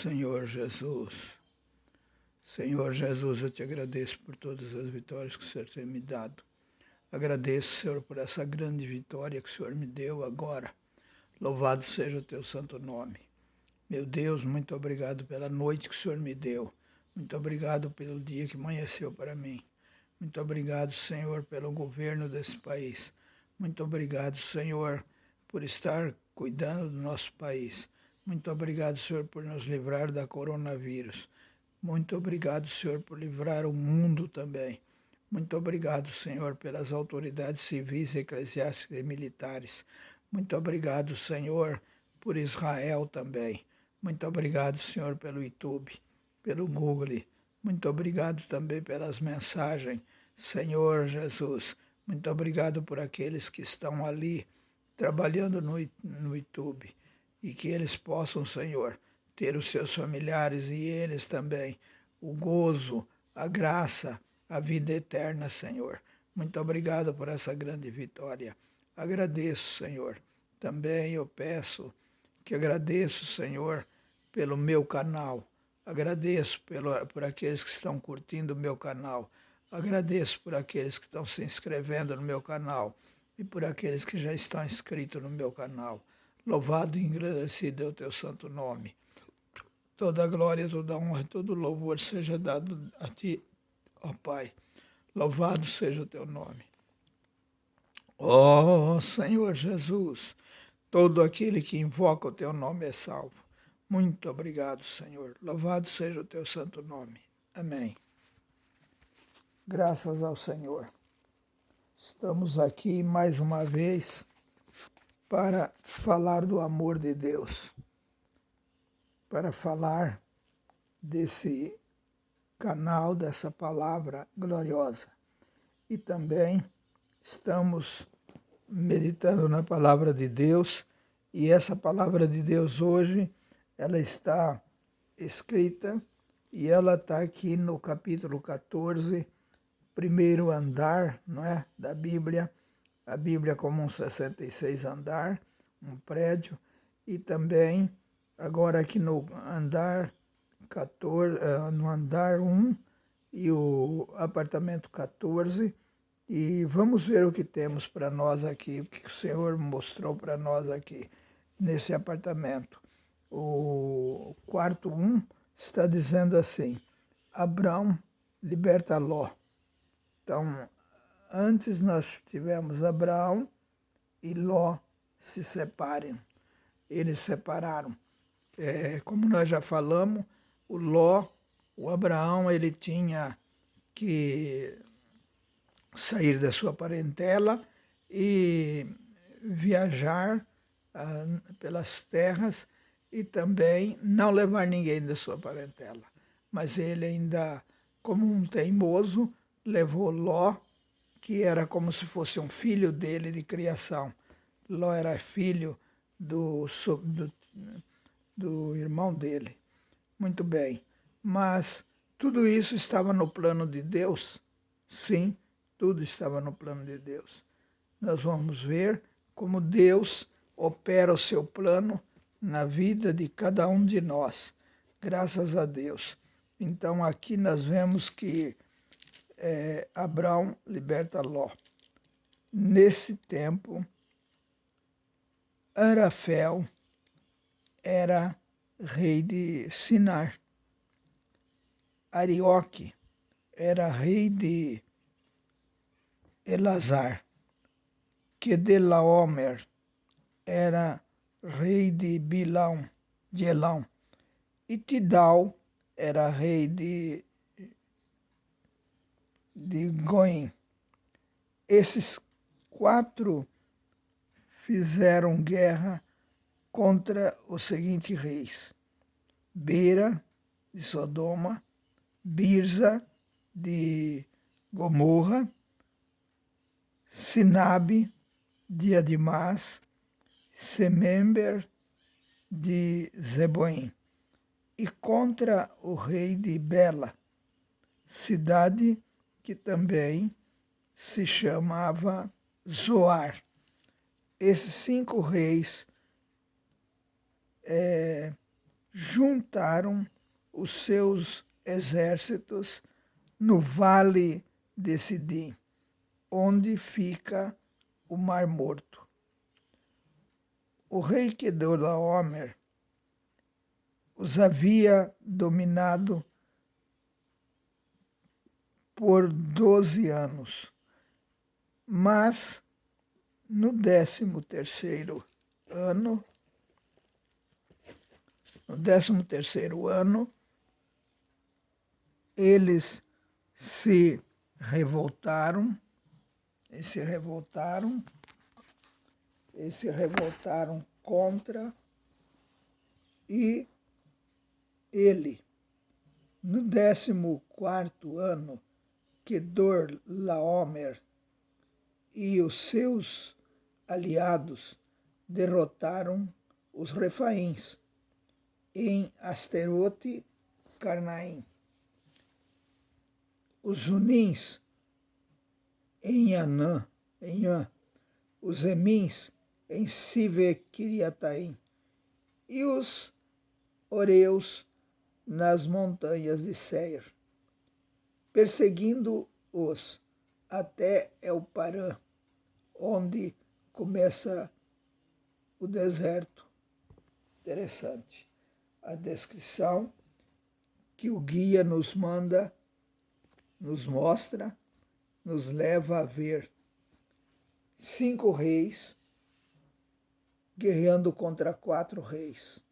Senhor Jesus. Senhor Jesus, eu te agradeço por todas as vitórias que o Senhor tem me dado. Agradeço, Senhor, por essa grande vitória que o Senhor me deu agora. Louvado seja o teu santo nome. Meu Deus, muito obrigado pela noite que o Senhor me deu. Muito obrigado pelo dia que amanheceu para mim. Muito obrigado, Senhor, pelo governo desse país. Muito obrigado, Senhor, por estar cuidando do nosso país. Muito obrigado, Senhor, por nos livrar da coronavírus. Muito obrigado, Senhor, por livrar o mundo também. Muito obrigado, Senhor, pelas autoridades civis, eclesiásticas e militares. Muito obrigado, Senhor, por Israel também. Muito obrigado, Senhor, pelo YouTube, pelo Google. Muito obrigado também pelas mensagens. Senhor Jesus, muito obrigado por aqueles que estão ali trabalhando no YouTube e que eles possam, Senhor, ter os seus familiares e eles também o gozo, a graça, a vida eterna, Senhor. Muito obrigado por essa grande vitória. Agradeço, Senhor. Também eu peço que agradeço, Senhor, pelo meu canal. Agradeço por aqueles que estão curtindo o meu canal. Agradeço por aqueles que estão se inscrevendo no meu canal e por aqueles que já estão inscritos no meu canal. Louvado e engrandecido é o teu santo nome. Toda glória, toda honra, todo louvor seja dado a ti, ó Pai. Louvado seja o teu nome. Ó Senhor Jesus, todo aquele que invoca o teu nome é salvo. Muito obrigado, Senhor. Louvado seja o teu santo nome. Amém. Graças ao Senhor. Estamos aqui mais uma vez para falar do amor de Deus, para falar desse canal, dessa palavra gloriosa. E também estamos meditando na palavra de Deus, e essa palavra de Deus hoje, ela está escrita e ela está aqui no capítulo 14, primeiro andar, não é, da Bíblia, a Bíblia como um 66 andar, um prédio, e também agora aqui no andar 14, no andar 1 e o apartamento 14, e vamos ver o que temos para nós aqui, o que o Senhor mostrou para nós aqui nesse apartamento. O quarto 1 está dizendo assim: Abrão liberta Ló. Então, antes nós tivemos Abraão e Ló se separam. Eles separaram. Como nós já falamos, o Ló, o Abraão, ele tinha que sair da sua parentela e viajar pelas terras e também não levar ninguém da sua parentela. Mas ele ainda, como um teimoso, levou Ló, que era como se fosse um filho dele de criação. Ló era filho do irmão dele. Muito bem. Mas tudo isso estava no plano de Deus? Sim, tudo estava no plano de Deus. Nós vamos ver como Deus opera o seu plano na vida de cada um de nós. Graças a Deus. Então aqui nós vemos que Abrão liberta Ló. Nesse tempo, Arafel era rei de Sinar. Arioque era rei de Elazar. Quedelaomer era rei de Bilão, de Elão. E Tidal era rei de Goim. Esses 4 fizeram guerra contra os seguintes reis: Bera, de Sodoma, Birza, de Gomorra, Sinabe, de Adimás, Semember, de Zeboim, e contra o rei de Bela, cidade que também se chamava Zoar. Esses 5 reis juntaram os seus exércitos no vale de Sidim, onde fica o Mar Morto. O rei Quedorlaomer os havia dominado por 12 anos, mas no 13º ano, eles se revoltaram contra e ele, no 14º ano, Quedorlaomer e os seus aliados derrotaram os Refaíns em Asterote Carnaim, os Unins em Anã, os Emins em Sive-Kiriataim e os Oreus nas montanhas de Seir, perseguindo-os até El-Parã, onde começa o deserto. Interessante a descrição que o guia nos mostra, nos leva a ver 5 reis guerreando contra 4 reis.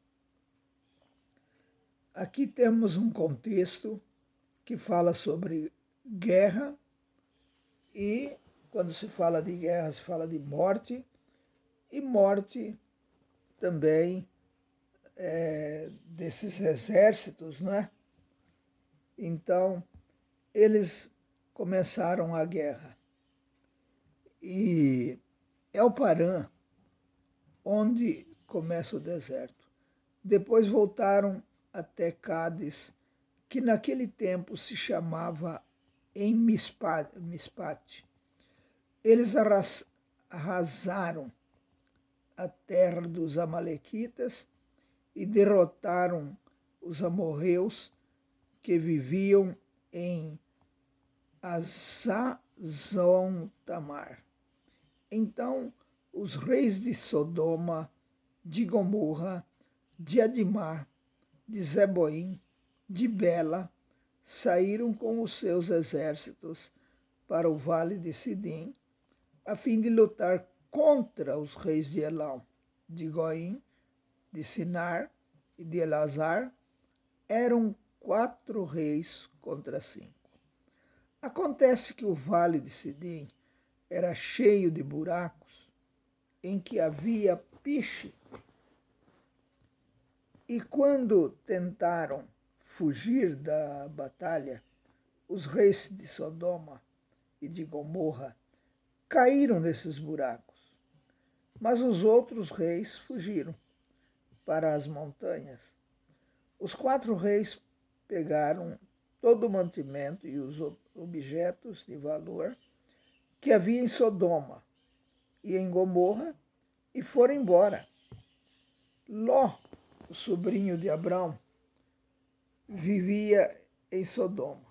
Aqui temos um contexto que fala sobre guerra e, quando se fala de guerra, se fala de morte, e morte também desses exércitos, não é? Então, eles começaram a guerra. E El-Parã, onde começa o deserto. Depois voltaram até Cádiz, que naquele tempo se chamava em Mispate. Eles arrasaram a terra dos amalequitas e derrotaram os amorreus que viviam em Azazon-Tamar. Então, os reis de Sodoma, de Gomorra, de Adimá, de Zeboim, de Bela, saíram com os seus exércitos para o vale de Sidim, a fim de lutar contra os reis de Elam, de Goim, de Sinar e de Elazar. Eram 4 reis contra 5. Acontece que o vale de Sidim era cheio de buracos em que havia piche. E quando tentaram fugir da batalha, os reis de Sodoma e de Gomorra caíram nesses buracos. Mas os outros reis fugiram para as montanhas. Os 4 reis pegaram todo o mantimento e os objetos de valor que havia em Sodoma e em Gomorra e foram embora. Ló, o sobrinho de Abrão, vivia em Sodoma.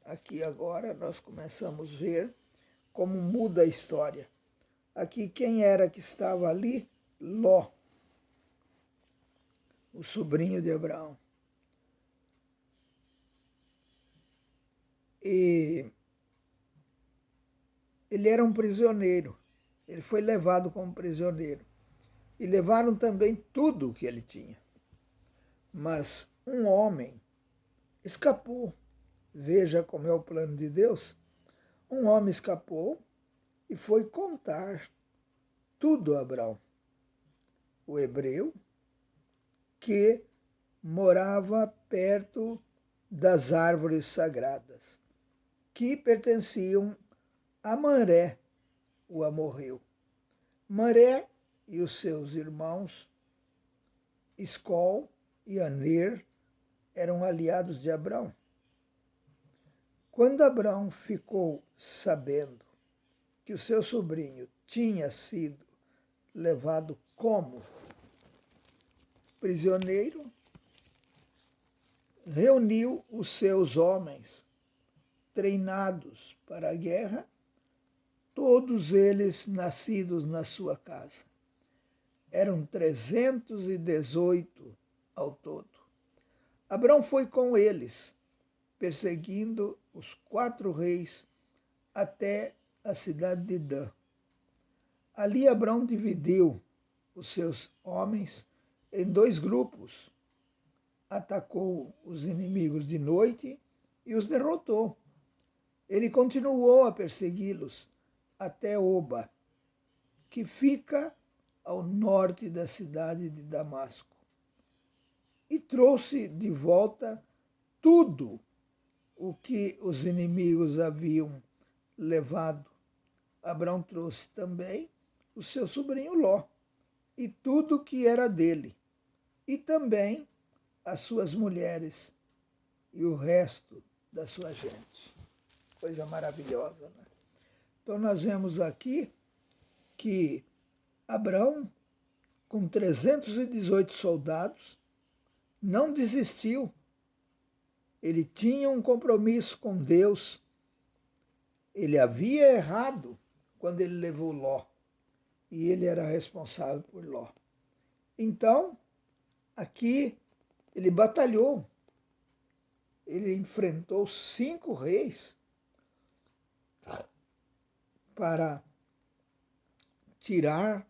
Aqui agora nós começamos a ver como muda a história. Aqui quem era que estava ali? Ló, o sobrinho de Abraão. E ele era um prisioneiro. Ele foi levado como prisioneiro. E levaram também tudo o que ele tinha. Mas um homem escapou. Veja como é o plano de Deus. Um homem escapou e foi contar tudo a Abrão, o hebreu, que morava perto das árvores sagradas, que pertenciam a Manré, o amorreu. Manré e os seus irmãos, Escol e Aner, eram aliados de Abrão. Quando Abrão ficou sabendo que o seu sobrinho tinha sido levado como prisioneiro, reuniu os seus homens treinados para a guerra, todos eles nascidos na sua casa. Eram 318 ao todo. Abrão foi com eles, perseguindo os 4 reis até a cidade de Dan. Ali Abrão dividiu os seus homens em 2 grupos. Atacou os inimigos de noite e os derrotou. Ele continuou a persegui-los até Oba, que fica ao norte da cidade de Damasco, e trouxe de volta tudo o que os inimigos haviam levado. Abrão trouxe também o seu sobrinho Ló e tudo o que era dele, e também as suas mulheres e o resto da sua gente. Coisa maravilhosa, né? Então nós vemos aqui que Abrão, com 318 soldados, não desistiu. Ele tinha um compromisso com Deus. Ele havia errado quando ele levou Ló, e ele era responsável por Ló. Então, aqui ele batalhou. Ele enfrentou 5 reis para tirar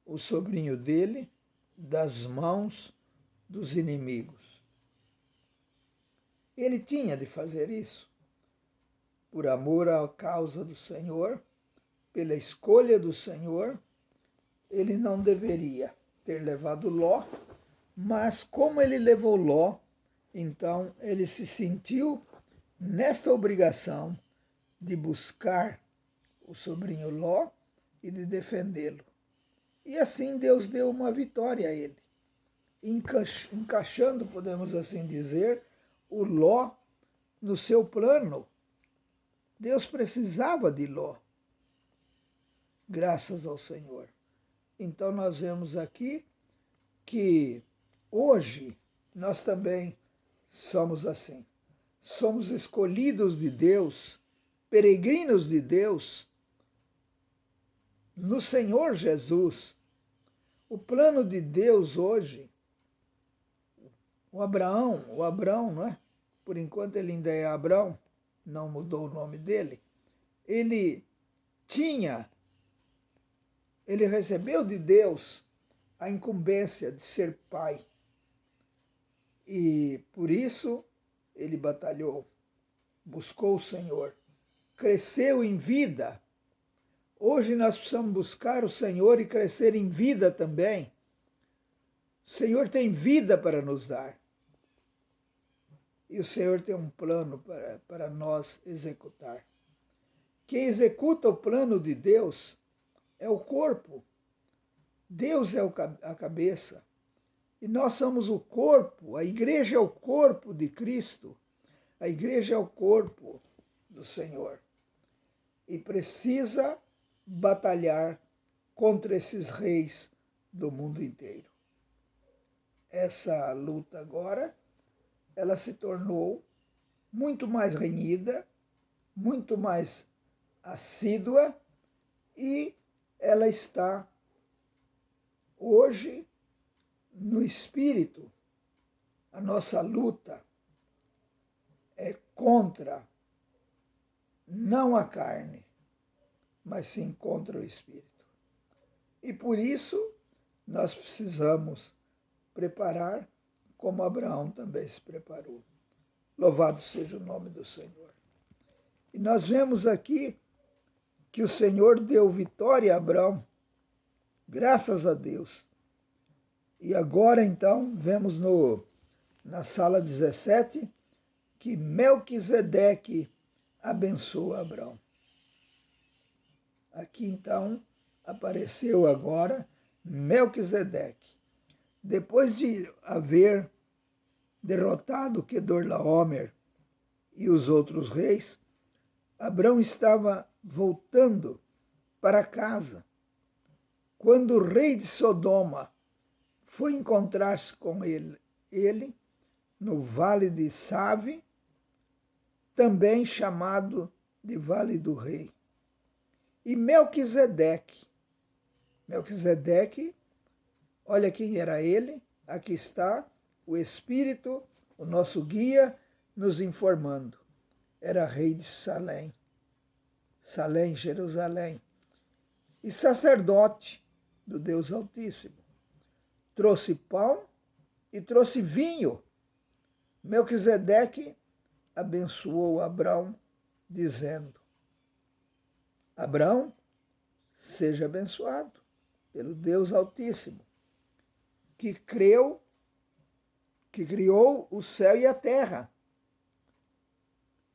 o sobrinho dele das mãos dos inimigos. Ele tinha de fazer isso por amor à causa do Senhor, pela escolha do Senhor. Ele não deveria ter levado Ló, mas como ele levou Ló, então ele se sentiu nesta obrigação de buscar o sobrinho Ló e de defendê-lo. E assim Deus deu uma vitória a ele, encaixando, podemos assim dizer, o Ló no seu plano. Deus precisava de Ló, graças ao Senhor. Então nós vemos aqui que hoje nós também somos assim. Somos escolhidos de Deus, peregrinos de Deus, no Senhor Jesus. O plano de Deus hoje, o Abrão, não é? Por enquanto ele ainda é Abrão, não mudou o nome dele. Ele recebeu de Deus a incumbência de ser pai. E por isso ele batalhou, buscou o Senhor, cresceu em vida. Hoje nós precisamos buscar o Senhor e crescer em vida também. O Senhor tem vida para nos dar. E o Senhor tem um plano para nós executar. Quem executa o plano de Deus é o corpo. Deus é a cabeça. E nós somos o corpo. A igreja é o corpo de Cristo. A igreja é o corpo do Senhor. E precisa batalhar contra esses reis do mundo inteiro. Essa luta agora, ela se tornou muito mais renhida, muito mais assídua, e ela está hoje no espírito. A nossa luta é contra, não a carne, mas sim contra o espírito. E por isso nós precisamos preparar como Abraão também se preparou. Louvado seja o nome do Senhor. E nós vemos aqui que o Senhor deu vitória a Abraão, graças a Deus. E agora, então, vemos na sala 17 que Melquisedeque abençoa Abraão. Aqui, então, apareceu agora Melquisedeque. Depois de haver derrotado Quedorlaomer e os outros reis, Abrão estava voltando para casa, quando o rei de Sodoma foi encontrar-se com ele no vale de Save, também chamado de Vale do Rei. E Melquisedeque, olha quem era ele, aqui está o Espírito, o nosso guia, nos informando. Era rei de Salém, Jerusalém, e sacerdote do Deus Altíssimo. Trouxe pão e trouxe vinho. Melquisedeque abençoou Abrão, dizendo: Abrão, seja abençoado pelo Deus Altíssimo, que criou o céu e a terra.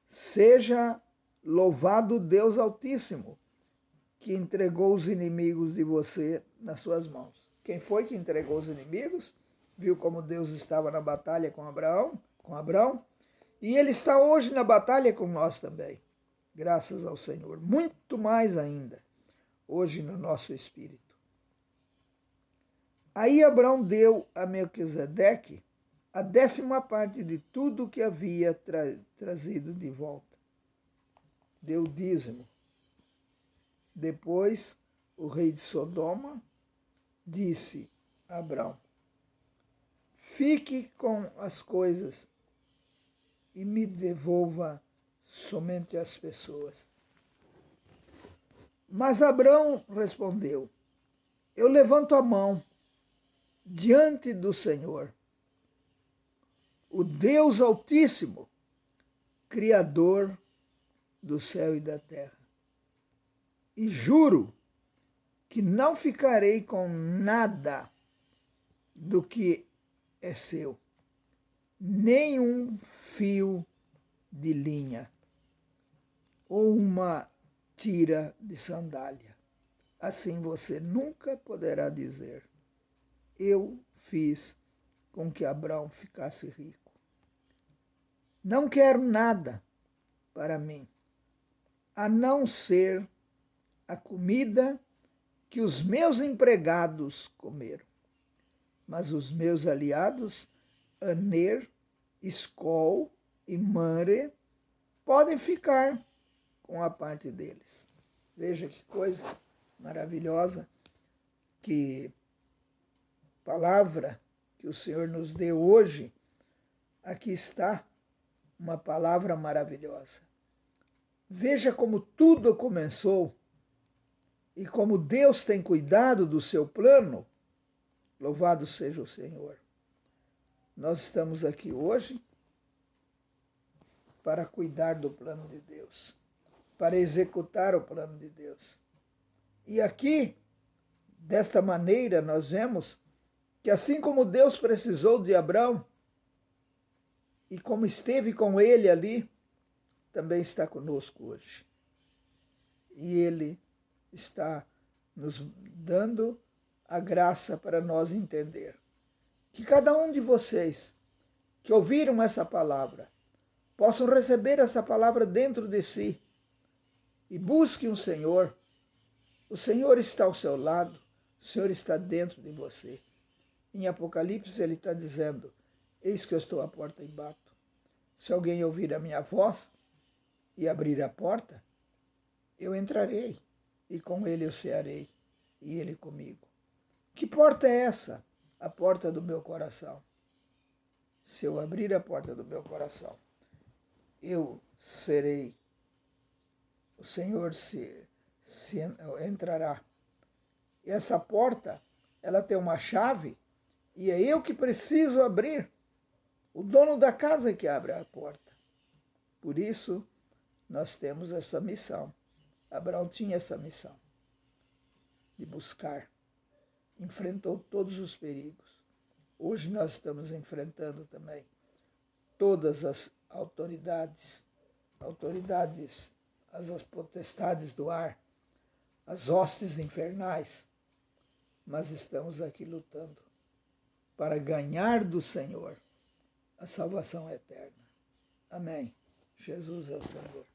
Seja louvado o Deus Altíssimo, que entregou os inimigos de você nas suas mãos. Quem foi que entregou os inimigos? Viu como Deus estava na batalha com Abrão? E ele está hoje na batalha com nós também, graças ao Senhor. Muito mais ainda, hoje no nosso espírito. Aí Abrão deu a Melquisedeque a 10ª parte de tudo que havia trazido de volta. Deu dízimo. Depois, o rei de Sodoma disse a Abrão: fique com as coisas e me devolva somente as pessoas. Mas Abrão respondeu: eu levanto a mão diante do Senhor, o Deus Altíssimo, Criador do céu e da terra, e juro que não ficarei com nada do que é seu, nem um fio de linha ou uma tira de sandália. Assim você nunca poderá dizer: eu fiz com que Abrão ficasse rico. Não quero nada para mim, a não ser a comida que os meus empregados comeram. Mas os meus aliados, Aner, Escol e Manre, podem ficar com a parte deles. Veja que coisa maravilhosa, que palavra que o Senhor nos deu hoje. Aqui está uma palavra maravilhosa. Veja como tudo começou e como Deus tem cuidado do seu plano. Louvado seja o Senhor. Nós estamos aqui hoje para cuidar do plano de Deus, para executar o plano de Deus. E aqui, desta maneira, nós vemos que assim como Deus precisou de Abrão, e como esteve com ele ali, também está conosco hoje. E ele está nos dando a graça para nós entender que cada um de vocês que ouviram essa palavra possam receber essa palavra dentro de si e busquem o Senhor. O Senhor está ao seu lado, o Senhor está dentro de você. Em Apocalipse ele está dizendo: eis que eu estou à porta e bato. Se alguém ouvir a minha voz e abrir a porta, eu entrarei, e com ele eu cearei, e ele comigo. Que porta é essa? A porta do meu coração. Se eu abrir a porta do meu coração, eu serei, o Senhor se entrará. E essa porta, ela tem uma chave, e é eu que preciso abrir. O dono da casa é que abre a porta. Por isso, nós temos essa missão. Abraão tinha essa missão de buscar. Enfrentou todos os perigos. Hoje nós estamos enfrentando também todas as autoridades, as potestades do ar, as hostes infernais. Mas estamos aqui lutando para ganhar do Senhor a salvação eterna. Amém. Jesus é o Senhor.